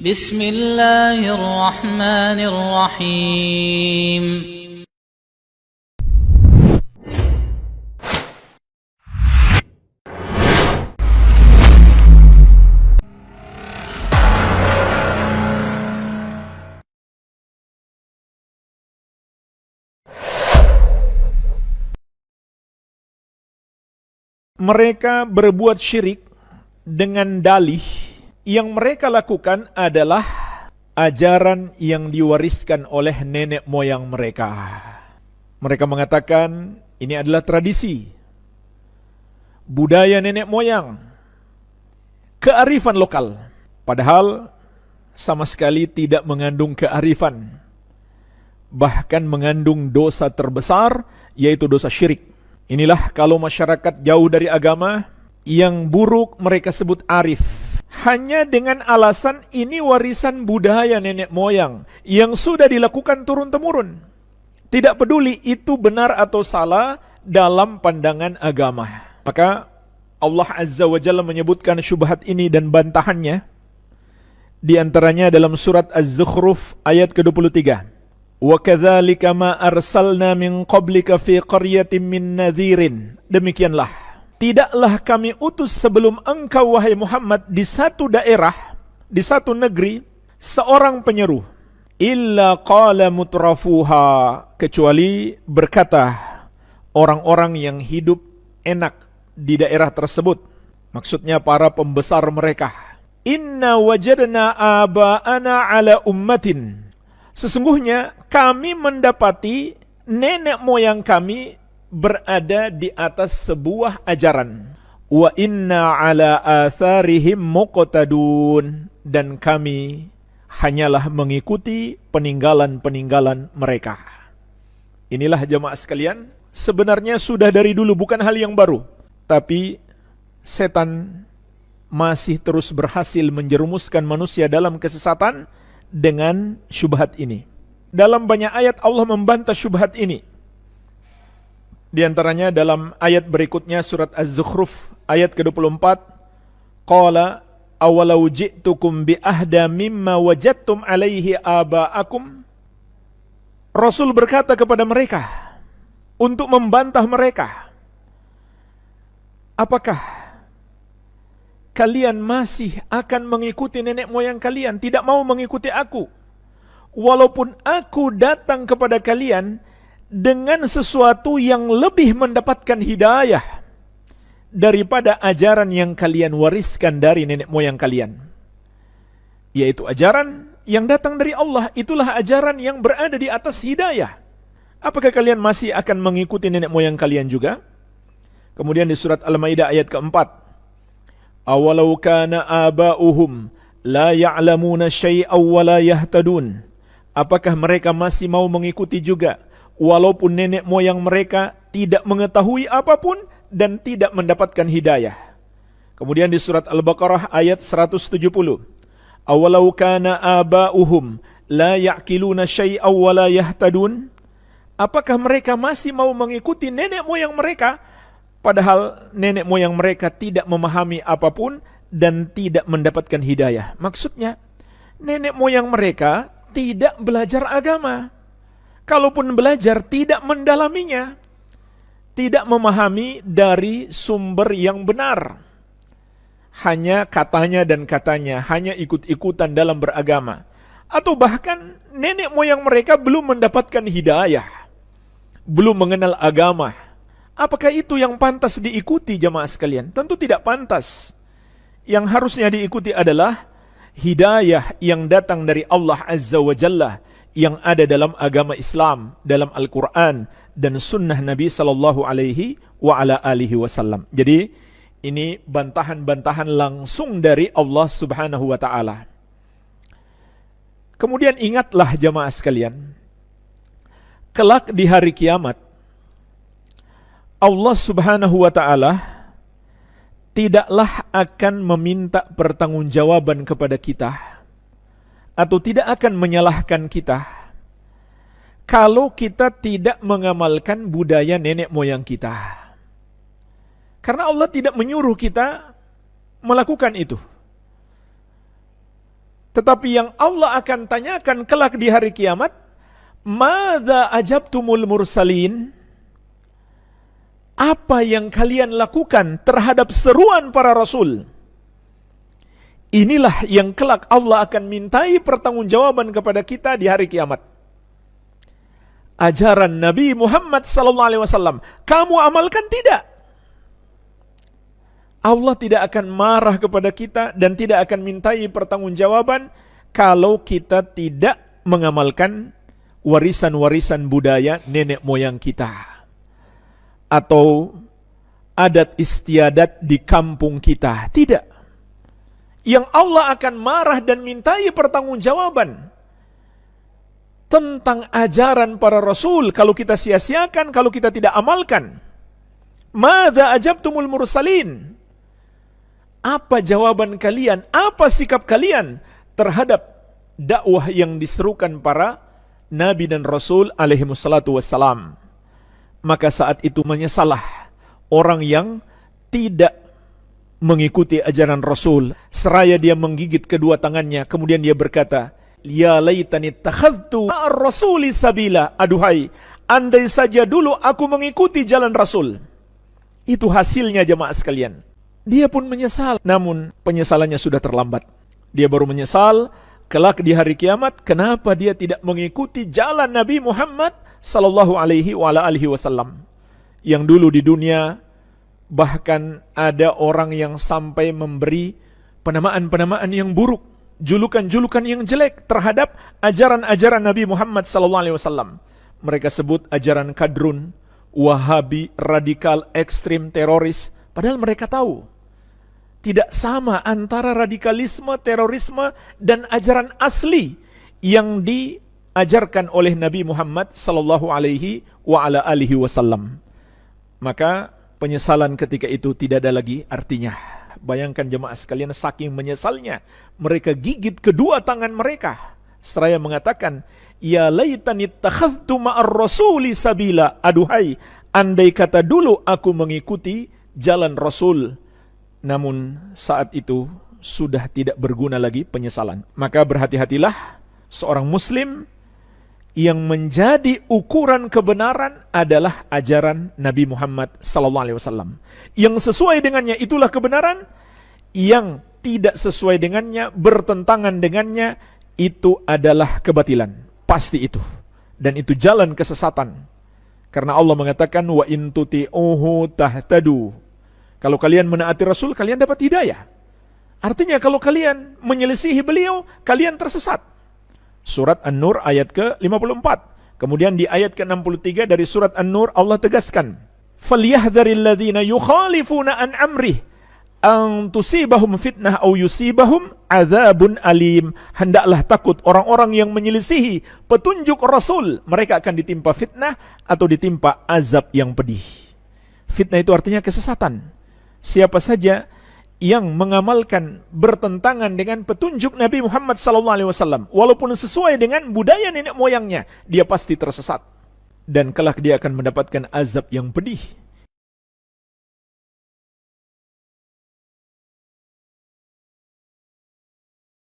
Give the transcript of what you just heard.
Bismillahirrahmanirrahim. Mereka berbuat syirik dengan dalih yang mereka lakukan adalah ajaran yang diwariskan oleh nenek moyang mereka. Mereka mengatakan ini adalah tradisi, budaya nenek moyang, kearifan lokal. Padahal sama sekali tidak mengandung kearifan, bahkan mengandung dosa terbesar, yaitu dosa syirik. Inilah kalau masyarakat jauh dari agama, yang buruk mereka sebut arif. Hanya dengan alasan ini warisan budaya nenek moyang yang sudah dilakukan turun-temurun. Tidak peduli itu benar atau salah dalam pandangan agama. Maka Allah Azza wa Jalla menyebutkan syubhat ini dan bantahannya. Di antaranya dalam surat Az-Zukhruf ayat ke-23. وَكَذَلِكَ مَا أَرْسَلْنَا مِنْ قَبْلِكَ فِي قَرْيَةٍ مِنْ نَذِيرٍ. Demikianlah, tidaklah kami utus sebelum engkau wahai Muhammad di satu daerah, di satu negeri, seorang penyeru. إِلَّا قَالَ مُتْرَفُوهَا. Kecuali berkata orang-orang yang hidup enak di daerah tersebut. Maksudnya para pembesar mereka. إِنَّا وَجَدْنَا آبَاءَنَا عَلَى أُمَّةٍ. Sesungguhnya kami mendapati nenek moyang kami berada di atas sebuah ajaran. Wa inna ala atharihim muqtadun. Dan kami hanyalah mengikuti peninggalan-peninggalan mereka. Inilah jemaah sekalian, sebenarnya sudah dari dulu, bukan hal yang baru. Tapi setan masih terus berhasil menjerumuskan manusia dalam kesesatan dengan syubhat ini. Dalam banyak ayat Allah membantah syubhat ini. Di antaranya dalam ayat berikutnya surat Az-Zukhruf ayat ke-24, qala awalau ji'tukum bi ahda mimma wajadtum alaihi aba'akum. Rasul berkata kepada mereka untuk membantah mereka, apakah kalian masih akan mengikuti nenek moyang kalian, tidak mau mengikuti aku? Walaupun aku datang kepada kalian dengan sesuatu yang lebih mendapatkan hidayah daripada ajaran yang kalian wariskan dari nenek moyang kalian, yaitu ajaran yang datang dari Allah. Itulah ajaran yang berada di atas hidayah. Apakah kalian masih akan mengikuti nenek moyang kalian juga? Kemudian di surat Al-Maidah ayat keempat, awalau kana aba'uhum la ya'lamuna syai'aw wa la yahtadun. Apakah mereka masih mau mengikuti juga walaupun nenek moyang mereka tidak mengetahui apapun dan tidak mendapatkan hidayah? Kemudian di surat Al-Baqarah ayat 170, awalau kana aba'uhum la ya'qiluna syai'aw wa la yahtadun. Apakah mereka masih mau mengikuti nenek moyang mereka padahal nenek moyang mereka tidak memahami apapun dan tidak mendapatkan hidayah? Maksudnya, nenek moyang mereka tidak belajar agama. Kalaupun belajar, tidak mendalaminya, tidak memahami dari sumber yang benar. Hanya katanya dan katanya, hanya ikut-ikutan dalam beragama. Atau bahkan nenek moyang mereka belum mendapatkan hidayah, belum mengenal agama. Apakah itu yang pantas diikuti jemaah sekalian? Tentu tidak pantas. Yang harusnya diikuti adalah hidayah yang datang dari Allah Azza wa Jalla, yang ada dalam agama Islam, dalam Al-Quran dan sunnah Nabi Sallallahu Alaihi wa ala alihi wasallam. Jadi ini bantahan-bantahan langsung dari Allah Subhanahu wa Ta'ala. Kemudian ingatlah jemaah sekalian, kelak di hari kiamat Allah Subhanahu wa Ta'ala tidaklah akan meminta pertanggungjawaban kepada kita, atau tidak akan menyalahkan kita kalau kita tidak mengamalkan budaya nenek moyang kita. Karena Allah tidak menyuruh kita melakukan itu. Tetapi yang Allah akan tanyakan kelak di hari kiamat, madza ajabtumul mursalin? Apa yang kalian lakukan terhadap seruan para rasul? Inilah yang kelak Allah akan mintai pertanggungjawaban kepada kita di hari kiamat. Ajaran Nabi Muhammad SAW, kamu amalkan tidak? Allah tidak akan marah kepada kita dan tidak akan mintai pertanggungjawaban kalau kita tidak mengamalkan warisan-warisan budaya nenek moyang kita atau adat istiadat di kampung kita. Tidak. Yang Allah akan marah dan mintai pertanggungjawaban tentang ajaran para rasul kalau kita sia-siakan, kalau kita tidak amalkan. Madza ajabtumul mursalin? Apa jawaban kalian? Apa sikap kalian terhadap dakwah yang diserukan para nabi dan rasul alaihi wassalatu wassalam? Maka saat itu menyesalah orang yang tidak mengikuti ajaran Rasul, seraya dia menggigit kedua tangannya, kemudian dia berkata, ya laitani takhadtu ar-rasuli sabila. Aduhai, andai saja dulu aku mengikuti jalan Rasul. Itu hasilnya jemaah sekalian. Dia pun menyesal, namun penyesalannya sudah terlambat. Dia baru menyesal kelak di hari kiamat, kenapa dia tidak mengikuti jalan Nabi Muhammad sallallahu alaihi wasallam. Yang dulu di dunia bahkan ada orang yang sampai memberi penamaan-penamaan yang buruk, julukan-julukan yang jelek terhadap ajaran-ajaran Nabi Muhammad SAW. Mereka sebut ajaran kadrun, wahabi, radikal, ekstrim, teroris. Padahal mereka tahu tidak sama antara radikalisme, terorisme, dan ajaran asli yang diajarkan oleh Nabi Muhammad SAW. Maka penyesalan ketika itu tidak ada lagi artinya. Bayangkan jemaah sekalian, saking menyesalnya, mereka gigit kedua tangan mereka seraya mengatakan, ya laitani takhadtu ma'ar rasuli sabila. Aduhai, andai kata dulu aku mengikuti jalan Rasul. Namun saat itu sudah tidak berguna lagi penyesalan. Maka berhati-hatilah seorang muslim yang menjadi ukuran kebenaran adalah ajaran Nabi Muhammad SAW. Yang sesuai dengannya itulah kebenaran, yang tidak sesuai dengannya, bertentangan dengannya, itu adalah kebatilan. Pasti itu. Dan itu jalan kesesatan. Karena Allah mengatakan, wa in tuti'uhu tahtadu. Kalau kalian menaati Rasul, kalian dapat hidayah. Artinya kalau kalian menyelisihi beliau, kalian tersesat. Surat An-Nur ayat ke-54. Kemudian di ayat ke-63 dari surat An-Nur Allah tegaskan, "Falyahdharil ladzina yukhalifuna an amrih an tusibahum fitnah aw yusibahum adzabun alim." Hendaklah takut orang-orang yang menyelisihi petunjuk Rasul, mereka akan ditimpa fitnah atau ditimpa azab yang pedih. Fitnah itu artinya kesesatan. Siapa saja yang mengamalkan bertentangan dengan petunjuk Nabi Muhammad SAW, walaupun sesuai dengan budaya nenek moyangnya, dia pasti tersesat. Dan kelak dia akan mendapatkan azab yang pedih.